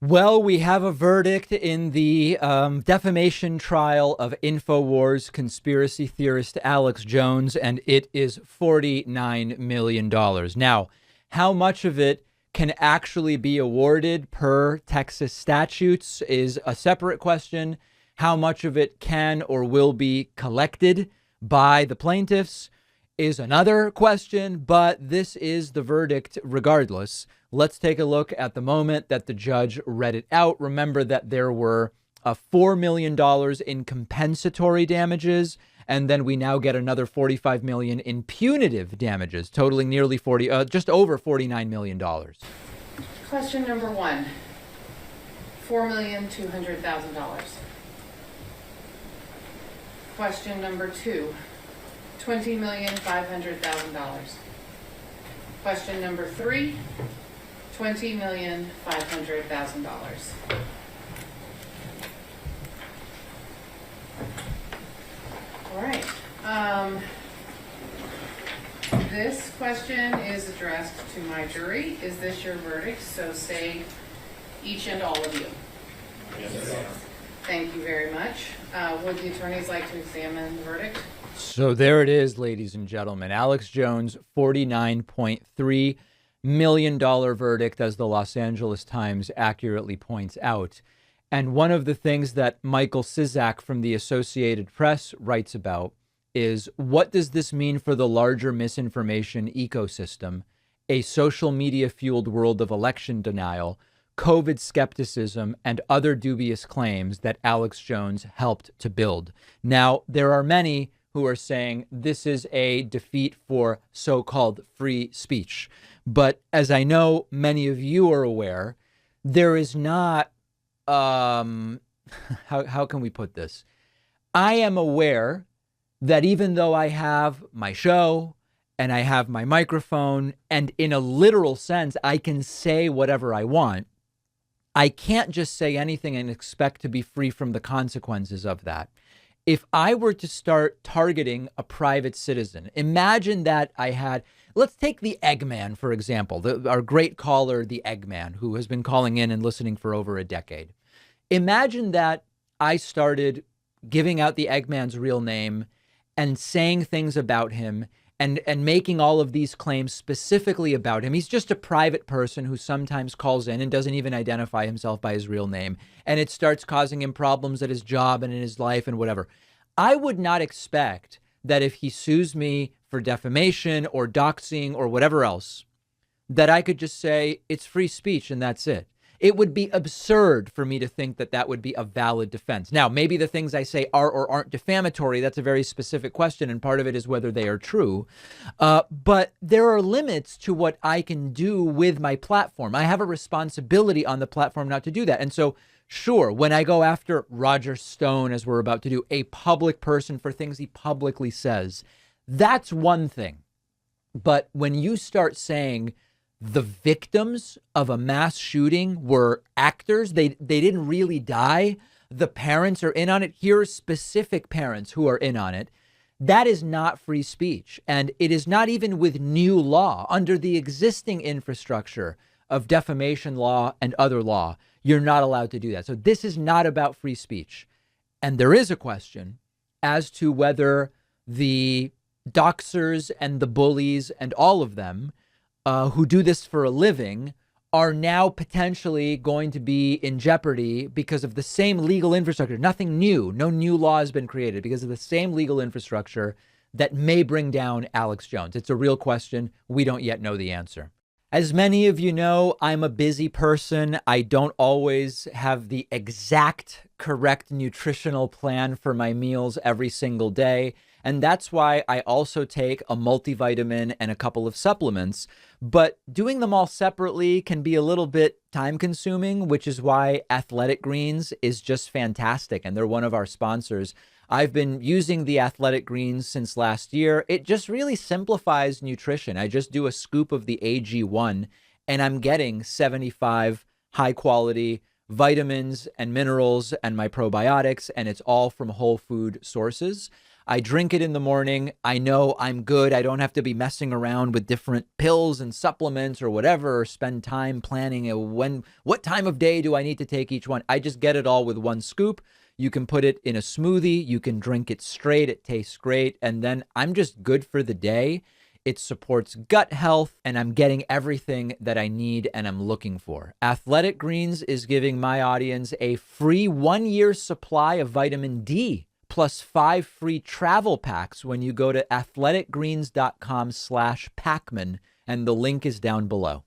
Well, we have a verdict in the defamation trial of Infowars conspiracy theorist Alex Jones, and it is $49 million. Now, how much of it can actually be awarded per Texas statutes is a separate question. How much of it can or will be collected by the plaintiffs is another question, but this is the verdict regardless. Let's take a look at the moment that the judge read it out. Remember that there were $4 million in compensatory damages, and then we now get another $45 million in punitive damages, totaling nearly just over $49 million. Question number one, $4,200,000. Question number two, $20,500,000. Question number three, $20,500,000. All right. This question is addressed to my jury. Is this your verdict? So say each and all of you. Yes. Thank you very much. Would the attorneys like to examine the verdict? So there it is, ladies and gentlemen. Alex Jones, $49.3 million verdict, as the Los Angeles Times accurately points out. And one of the things that Michael Sizak from the Associated Press writes about is, what does this mean for the larger misinformation ecosystem, a social media fueled world of election denial, COVID skepticism, and other dubious claims that Alex Jones helped to build? Now, there are many who are saying this is a defeat for so-called free speech. But as I know many of you are aware, there is not, how can we put this? I am aware that even though I have my show and I have my microphone, and in a literal sense, I can say whatever I want, I can't just say anything and expect to be free from the consequences of that. If I were to start targeting a private citizen, imagine that I had, let's take the Eggman, for example, our great caller, the Eggman, who has been calling in and listening for over a decade. Imagine that I started giving out the Eggman's real name and saying things about him and making all of these claims specifically about him. He's just a private person who sometimes calls in and doesn't even identify himself by his real name. And it starts causing him problems at his job and in his life and whatever. I would not expect that if he sues me for defamation or doxing or whatever else, that I could just say it's free speech and that's it. It would be absurd for me to think that that would be a valid defense. Now, maybe the things I say are or aren't defamatory. That's a very specific question, and part of it is whether they are true. But there are limits to what I can do with my platform. I have a responsibility on the platform not to do that. And so, sure, when I go after Roger Stone, as we're about to do, a public person for things he publicly says, that's one thing. But when you start saying the victims of a mass shooting were actors, they didn't really die, the parents are in on it, here are specific parents who are in on it, that is not free speech. And it is not even with new law. Under the existing infrastructure of defamation law and other law, you're not allowed to do that. So this is not about free speech. And there is a question as to whether the doxers and the bullies and all of them who do this for a living are now potentially going to be in jeopardy because of the same legal infrastructure. Nothing new. No new law has been created because of the same legal infrastructure that may bring down Alex Jones. It's a real question. We don't yet know the answer. As many of you know, I'm a busy person. I don't always have the exact correct nutritional plan for my meals every single day. And that's why I also take a multivitamin and a couple of supplements. But doing them all separately can be a little bit time consuming, which is why Athletic Greens is just fantastic. And they're one of our sponsors. I've been using the Athletic Greens since last year. It just really simplifies nutrition. I just do a scoop of the AG1 and I'm getting 75 high quality vitamins and minerals and my probiotics, and it's all from whole food sources. I drink it in the morning. I know I'm good. I don't have to be messing around with different pills and supplements or whatever, or spend time planning what time of day do I need to take each one. I just get it all with one scoop. You can put it in a smoothie. You can drink it straight. It tastes great. And then I'm just good for the day. It supports gut health, and I'm getting everything that I need and I'm looking for. Athletic Greens is giving my audience a free 1-year supply of vitamin D plus 5 free travel packs when you go to athleticgreens.com/Pacman, and the link is down below.